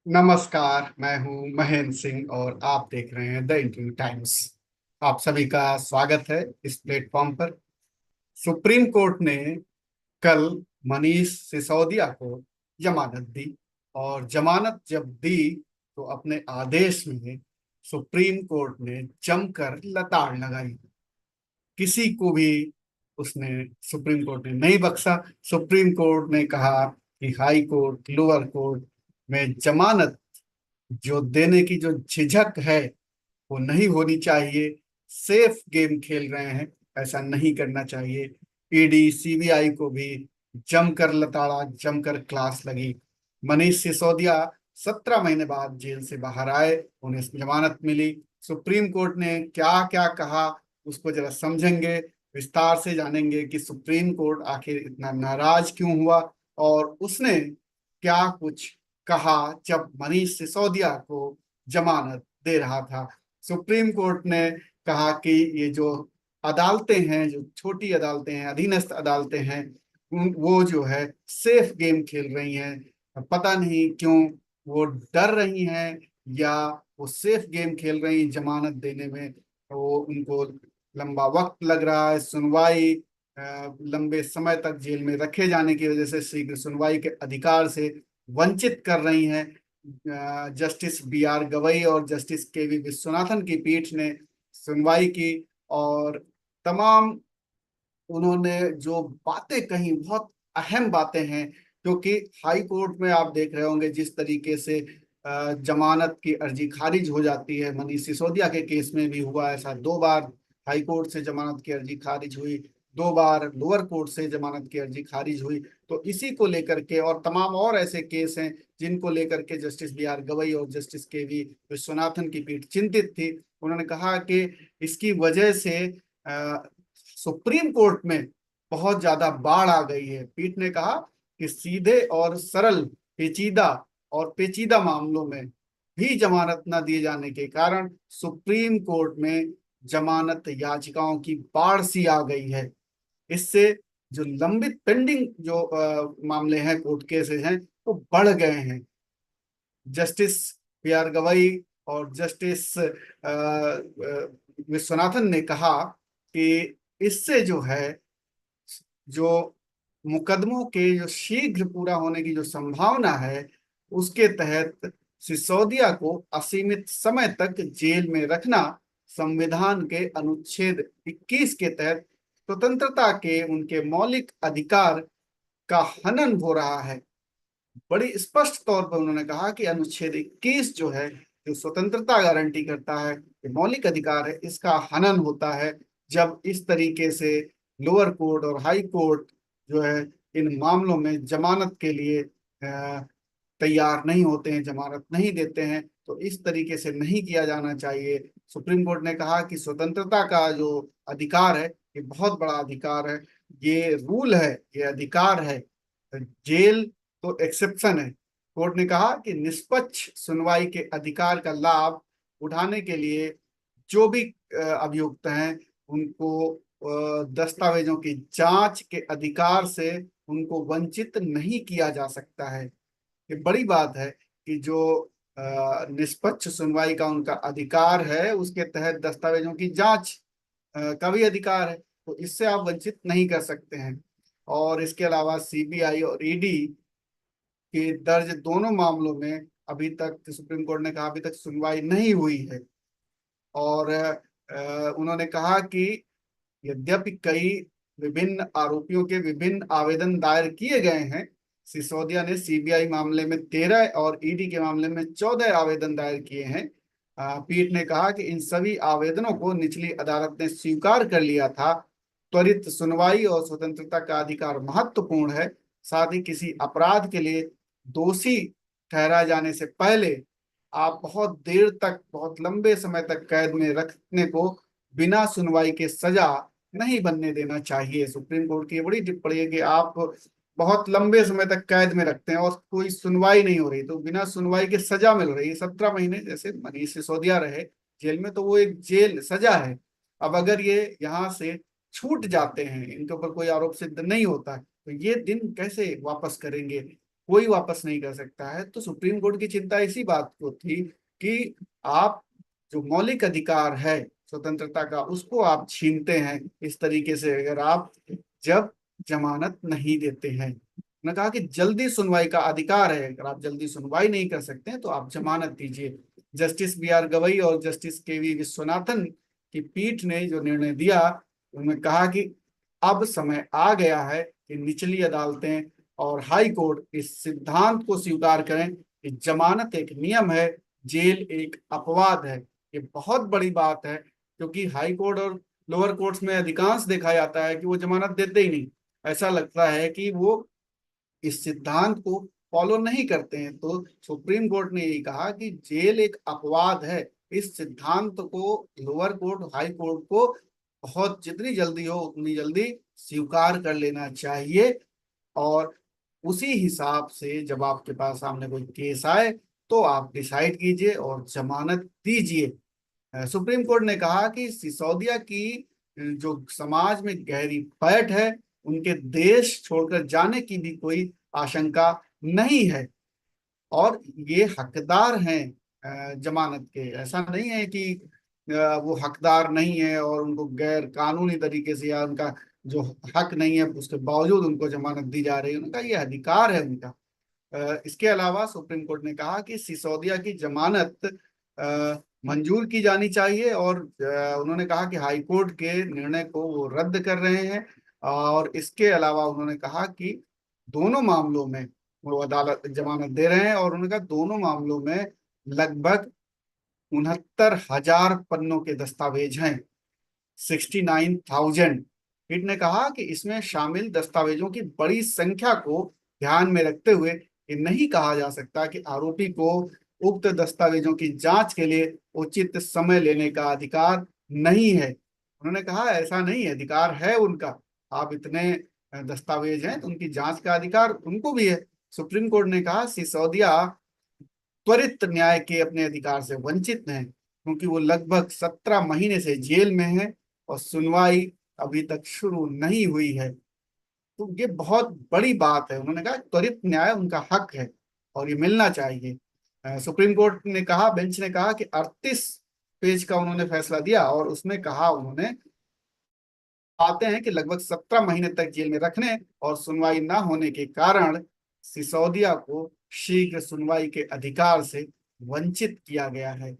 नमस्कार। मैं हूं महेंद्र सिंह और आप देख रहे हैं द इंडियन टाइम्स। आप सभी का स्वागत है इस प्लेटफॉर्म पर। सुप्रीम कोर्ट ने कल मनीष सिसोदिया को जमानत दी और जमानत जब दी तो अपने आदेश में सुप्रीम कोर्ट ने जमकर लताड़ लगाई। किसी को भी उसने सुप्रीम कोर्ट ने नहीं बख्शा। सुप्रीम कोर्ट ने कहा कि हाई कोर्ट लोअर कोर्ट में जमानत जो देने की जो झिझक है वो नहीं होनी चाहिए। सेफ गेम खेल रहे हैं, ऐसा नहीं करना चाहिए। ईडी सीबीआई को भी जमकर लताड़ा, जमकर क्लास लगी। मनीष सिसोदिया 17 महीने बाद जेल से बाहर आए, उन्हें जमानत मिली। सुप्रीम कोर्ट ने क्या क्या कहा उसको जरा समझेंगे, विस्तार से जानेंगे कि सुप्रीम कोर्ट आखिर इतना नाराज क्यों हुआ और उसने क्या कुछ कहा जब मनीष सिसोदिया को जमानत दे रहा था। सुप्रीम कोर्ट ने कहा कि ये जो अदालतें हैं, जो छोटी अदालतें हैं, अधीनस्थ अदालतें हैं, वो जो है सेफ गेम खेल रही हैं। पता नहीं क्यों वो डर रही हैं या वो सेफ गेम खेल रही हैं जमानत देने में। वो उनको लंबा वक्त लग रहा है, सुनवाई लंबे समय तक जेल में रखे जाने की वजह से शीघ्र सुनवाई के अधिकार से वंचित कर रही हैं। जस्टिस बी आर गवई और जस्टिस के वी विश्वनाथन की पीठ ने सुनवाई की और तमाम उन्होंने जो बातें कही बहुत अहम बातें हैं, क्योंकि हाई कोर्ट में आप देख रहे होंगे जिस तरीके से जमानत की अर्जी खारिज हो जाती है। मनीष सिसोदिया के केस में भी हुआ ऐसा, 2 बार हाई कोर्ट से जमानत की अर्जी खारिज हुई, 2 बार लोअर कोर्ट से जमानत की अर्जी खारिज हुई। तो इसी को लेकर के और तमाम और ऐसे केस हैं जिनको लेकर के जस्टिस बी आर गवई और जस्टिस के वी विश्वनाथन की पीठ चिंतित थी। उन्होंने कहा कि इसकी वजह से सुप्रीम कोर्ट में बहुत ज्यादा बाढ़ आ गई है। पीठ ने कहा कि सीधे और सरल पेचीदा मामलों में भी जमानत न दिए जाने के कारण सुप्रीम कोर्ट में जमानत याचिकाओं की बाढ़ सी आ गई है। इससे जो लंबित पेंडिंग जो मामले हैं, कोर्ट केसेस हैं, वो बढ़ गए हैं। जस्टिस बी आर गवई और जस्टिस विश्वनाथन ने कहा कि इससे जो है, जो मुकदमों के जो शीघ्र पूरा होने की जो संभावना है, उसके तहत सिसोदिया को असीमित समय तक जेल में रखना संविधान के अनुच्छेद 21 के तहत स्वतंत्रता के उनके मौलिक अधिकार का हनन हो रहा है। बड़ी स्पष्ट तौर पर उन्होंने कहा कि अनुच्छेद 21 जो है, जो स्वतंत्रता गारंटी करता है, ये मौलिक अधिकार है, इसका हनन होता है जब इस तरीके से लोअर कोर्ट और हाई कोर्ट जो है इन मामलों में जमानत के लिए तैयार नहीं होते हैं, जमानत नहीं देते हैं। तो इस तरीके से नहीं किया जाना चाहिए। सुप्रीम कोर्ट ने कहा कि स्वतंत्रता का जो अधिकार है, ये बहुत बड़ा अधिकार है, ये रूल है, ये अधिकार है। जेल तो एक्सेप्शन है। कोर्ट ने कहा कि निष्पक्ष सुनवाई के अधिकार का लाभ उठाने के लिए जो भी अभियुक्त हैं उनको दस्तावेजों की जांच के अधिकार से उनको वंचित नहीं किया जा सकता है। ये बड़ी बात है कि जो निष्पक्ष सुनवाई का उनका अधिकार है, उसके तहत दस्तावेजों की जांच का भी अधिकार है, तो इससे आप वंचित नहीं कर सकते हैं। और इसके अलावा सीबीआई और ईडी के दर्ज दोनों मामलों में अभी तक सुप्रीम कोर्ट ने कहा अभी तक सुनवाई नहीं हुई है। और उन्होंने कहा कि यद्यपि कई विभिन्न आरोपियों के विभिन्न आवेदन दायर किए गए हैं, सिसोदिया ने सीबीआई मामले में 13 और ईडी के मामले में 14 आवेदन दायर किए हैं। पीठ ने कहा कि इन सभी आवेदनों को निचली अदालत ने स्वीकार कर लिया था। त्वरित सुनवाई और स्वतंत्रता का अधिकार महत्वपूर्ण है। साथ ही किसी अपराध के लिए दोषी ठहराए जाने से पहले आप बहुत देर तक, बहुत लंबे समय तक कैद में रखने को बिना सुनवाई के सजा नहीं बनने देना चाहिए। सुप्रीम कोर्ट की ये बड़ी टिप्पणी है कि आप बहुत लंबे समय तक कैद में रखते हैं और कोई सुनवाई नहीं हो रही, तो बिना सुनवाई के सजा मिल रही है। 17 महीने जैसे मनीष सिसोदिया रहे जेल में, तो वो एक जेल सजा है। अब अगर ये यहाँ से छूट जाते हैं, इनके ऊपर कोई आरोप सिद्ध नहीं होता है, तो ये दिन कैसे वापस करेंगे। कोई वापस नहीं कर सकता है। तो सुप्रीम कोर्ट की चिंता इसी बात को थी कि आप जो मौलिक अधिकार है स्वतंत्रता का, उसको आप छीनते हैं इस तरीके से, अगर आप जब जमानत नहीं देते हैं। उन्होंने कहा कि जल्दी सुनवाई का अधिकार है, अगर आप जल्दी सुनवाई नहीं कर सकते हैं तो आप जमानत दीजिए। जस्टिस बी आर गवई और जस्टिस के वी विश्वनाथन की पीठ ने जो निर्णय दिया, उन्होंने कहा कि अब समय आ गया है कि निचली अदालतें और हाई कोर्ट इस सिद्धांत को स्वीकार करें कि जमानत एक नियम है, जेल एक अपवाद है। ये बहुत बड़ी बात है, क्योंकि हाई कोर्ट और लोअर कोर्ट्स में अधिकांश देखा जाता है कि वो जमानत देते ही नहीं। ऐसा लगता है कि वो इस सिद्धांत को फॉलो नहीं करते हैं। तो सुप्रीम कोर्ट ने ये कहा कि जेल एक अपवाद है, इस सिद्धांत को लोअर कोर्ट हाई कोर्ट को बहुत जितनी जल्दी हो उतनी जल्दी स्वीकार कर लेना चाहिए। और उसी हिसाब से जब आपके पास सामने कोई केस आए तो आप डिसाइड कीजिए और जमानत दीजिए। सुप्रीम कोर्ट ने कहा कि सिसोदिया की जो समाज में गहरी पैठ है, उनके देश छोड़कर जाने की भी कोई आशंका नहीं है और ये हकदार हैं जमानत के। ऐसा नहीं है कि वो हकदार नहीं है और उनको गैर कानूनी तरीके से या उनका जो हक नहीं है उसके बावजूद उनको जमानत दी जा रही है। उनका ये अधिकार है उनका। इसके अलावा सुप्रीम कोर्ट ने कहा कि सिसोदिया की जमानत मंजूर की जानी चाहिए और उन्होंने कहा कि हाई कोर्ट के निर्णय को वो रद्द कर रहे हैं। और इसके अलावा उन्होंने कहा कि दोनों मामलों में वो अदालत जमानत दे रहे हैं और उन्होंने कहा दोनों मामलों में लगभग 69,000 पन्नों के दस्तावेज हैं, 69,000। पीठ ने कहा कि इसमें शामिल दस्तावेजों की बड़ी संख्या को ध्यान में रखते हुए ये नहीं कहा जा सकता कि आरोपी को उक्त दस्तावेजों की जांच के लिए उचित समय लेने का अधिकार नहीं है। उन्होंने कहा ऐसा नहीं है, अधिकार है उनका। आप इतने दस्तावेज हैं तो उनकी जांच का अधिकार उनको भी है। सुप्रीम कोर्ट ने कहा सिसोदिया त्वरित न्याय के अपने अधिकार से वंचित हैं, क्योंकि वो लगभग 17 महीने से जेल में है और सुनवाई अभी तक शुरू नहीं हुई है। तो ये बहुत बड़ी बात है। उन्होंने कहा त्वरित न्याय उनका हक है और ये मिलना चाहिए। सुप्रीम कोर्ट ने कहा, बेंच ने कहा कि 38 पेज का उन्होंने फैसला दिया और उसमें कहा उन्होंने पाते हैं कि लगभग 17 महीने तक जेल में रखने और सुनवाई ना होने के कारण सिसोदिया को शीघ्र सुनवाई के अधिकार से वंचित किया गया है।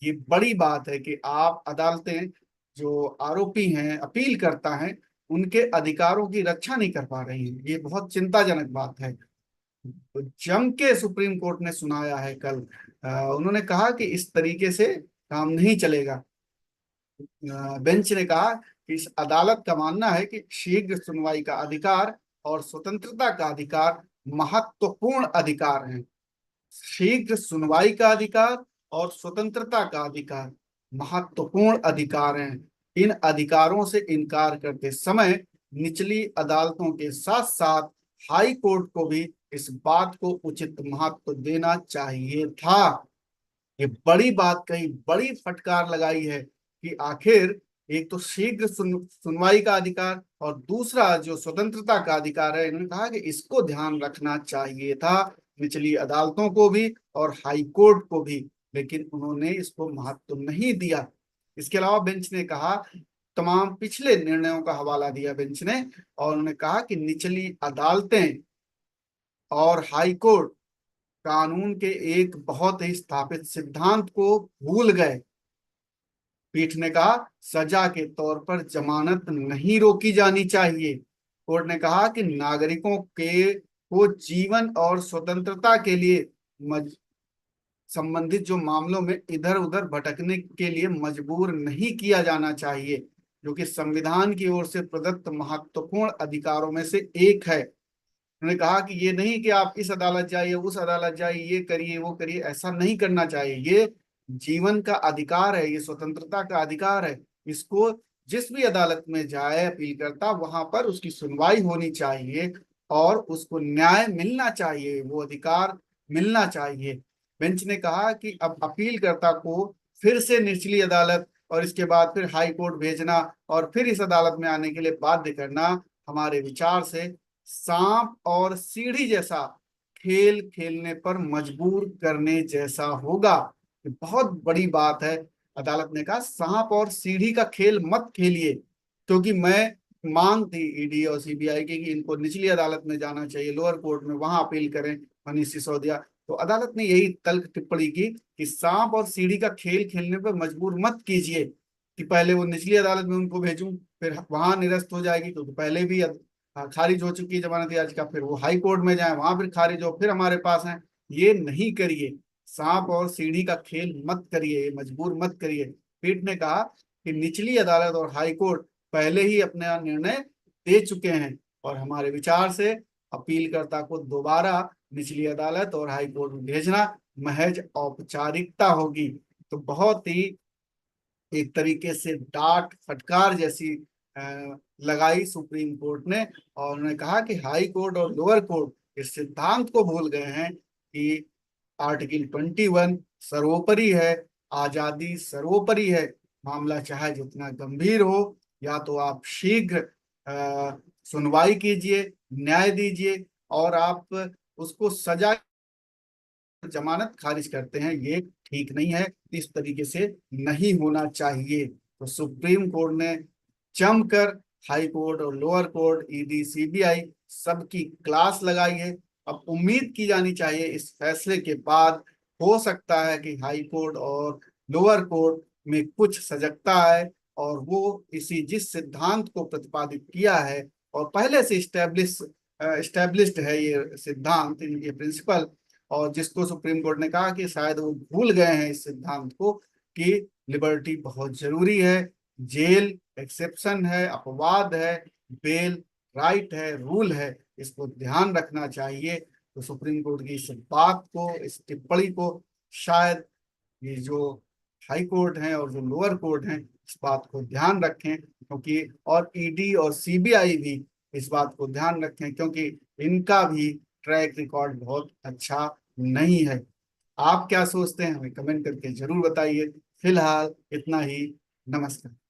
ये बड़ी बात है कि आप अदालतें जो आरोपी हैं अपील करता है उनके अधिकारों की रक्षा नहीं कर पा रही हैं। ये बहुत चिंताजनक बात है। तो जम के सुप्रीम कोर्ट ने सुनाया है कल। उन्होंने कहा कि इस तरीके से काम नहीं चलेगा। बेंच ने कहा कि इस अदालत का मानना है कि शीघ्र सुनवाई का अधिकार और स्वतंत्रता का अधिकार महत्वपूर्ण अधिकार हैं। शीघ्र सुनवाई का अधिकार और स्वतंत्रता का अधिकार महत्वपूर्ण अधिकार हैं। इन अधिकारों से इनकार करते समय निचली अदालतों के साथ साथ हाई कोर्ट को भी इस बात को उचित महत्व देना चाहिए था। ये बड़ी बात कही, बड़ी फटकार लगाई है कि आखिर एक तो शीघ्र सुनवाई का अधिकार और दूसरा जो स्वतंत्रता का अधिकार है, इन्होंने कहा कि इसको ध्यान रखना चाहिए था निचली अदालतों को भी और हाई कोर्ट को भी, लेकिन उन्होंने इसको महत्व नहीं दिया। इसके अलावा बेंच ने कहा, तमाम पिछले निर्णयों का हवाला दिया बेंच ने और उन्होंने कहा कि निचली अदालतें और हाई कोर्ट कानून के एक बहुत ही स्थापित सिद्धांत को भूल गए। पीठ ने कहा सजा के तौर पर जमानत नहीं रोकी जानी चाहिए। कोर्ट ने कहा कि नागरिकों के को जीवन और स्वतंत्रता के लिए संबंधित जो मामलों में इधर उधर भटकने के लिए मजबूर नहीं किया जाना चाहिए, जो कि संविधान की ओर से प्रदत्त महत्वपूर्ण अधिकारों में से एक है। उन्होंने कहा कि ये नहीं कि आप इस अदालत जाइए उस अदालत जाइए, ये करिए वो करिए, ऐसा नहीं करना चाहिए। ये जीवन का अधिकार है, ये स्वतंत्रता का अधिकार है। इसको जिस भी अदालत में जाए अपील करता वहां पर उसकी सुनवाई होनी चाहिए और उसको न्याय मिलना चाहिए, वो अधिकार मिलना चाहिए। बेंच ने कहा कि अब अपीलकर्ता को फिर से निचली अदालत और इसके बाद फिर हाई कोर्ट भेजना और फिर इस अदालत में आने के लिए बाध्य करना हमारे विचार से सांप और सीढ़ी जैसा खेल खेलने पर मजबूर करने जैसा होगा। ये बहुत बड़ी बात है। अदालत ने कहा सांप और सीढ़ी का खेल मत खेलिए, क्योंकि मैं मांग थी ईडी और सीबीआई की कि इनको निचली अदालत में जाना चाहिए, लोअर कोर्ट में, वहां अपील करें मनीष सिसोदिया। तो अदालत ने यही तल्ख टिप्पणी की कि सांप और सीढ़ी का खेल खेलने पर मजबूर मत कीजिए कि पहले वो निचली अदालत में उनको भेजूं, फिर वहां निरस्त हो जाएगी, क्योंकि पहले भी खारिज हो चुकी है जमानत याचिका, फिर वो हाई कोर्ट में जाए, वहां फिर खारिज हो, फिर हमारे पास है। ये नहीं करिए, सांप और सीढ़ी का खेल मत करिए, ये मजबूर मत करिए। पीठ ने कहा कि निचली अदालत और हाई कोर्ट पहले ही अपना निर्णय दे चुके हैं, और हमारे विचार से अपीलकर्ता को दोबारा निचली अदालत और हाई कोर्ट में भेजना महज औपचारिकता होगी। तो बहुत ही एक तरीके से डांट फटकार जैसी लगाई सुप्रीम कोर्ट ने, और उन्होंने कहा कि हाई कोर्ट और लोअर कोर्ट इस सिद्धांत को भूल गए हैं कि आर्टिकल 21 सर्वोपरि है, आजादी सर्वोपरि है। मामला चाहे जितना गंभीर हो, या तो आप शीघ्र सुनवाई कीजिए, न्याय दीजिए, और आप उसको सजा, जमानत खारिज करते हैं, ये ठीक नहीं है। इस तरीके से नहीं होना चाहिए। तो सुप्रीम कोर्ट ने जमकर हाई कोर्ट और लोअर कोर्ट, ईडी, सीबीआई सबकी क्लास लगाई है। अब उम्मीद की जानी चाहिए इस फैसले के बाद हो सकता है कि हाई कोर्ट और लोअर कोर्ट में कुछ सजगता है, और वो इसी जिस सिद्धांत को प्रतिपादित किया है, और पहले से इस्टेब्लिश्ड है ये सिद्धांत, ये प्रिंसिपल, और जिसको सुप्रीम कोर्ट ने कहा कि शायद वो भूल गए हैं इस सिद्धांत को, कि लिबर्टी बहुत जरूरी है, जेल एक्सेप्शन है, अपवाद है, बेल राइट है, रूल है, इसको ध्यान रखना चाहिए। तो सुप्रीम कोर्ट की इस बात को, इस टिप्पणी को शायद ये जो हाई कोर्ट हैं और जो लोअर कोर्ट हैं इस बात को ध्यान रखें, क्योंकि और ईडी और सीबीआई भी इस बात को ध्यान रखें, क्योंकि इनका भी ट्रैक रिकॉर्ड बहुत अच्छा नहीं है। आप क्या सोचते हैं हमें कमेंट करके जरूर बताइए। फिलहाल इतना ही। नमस्कार।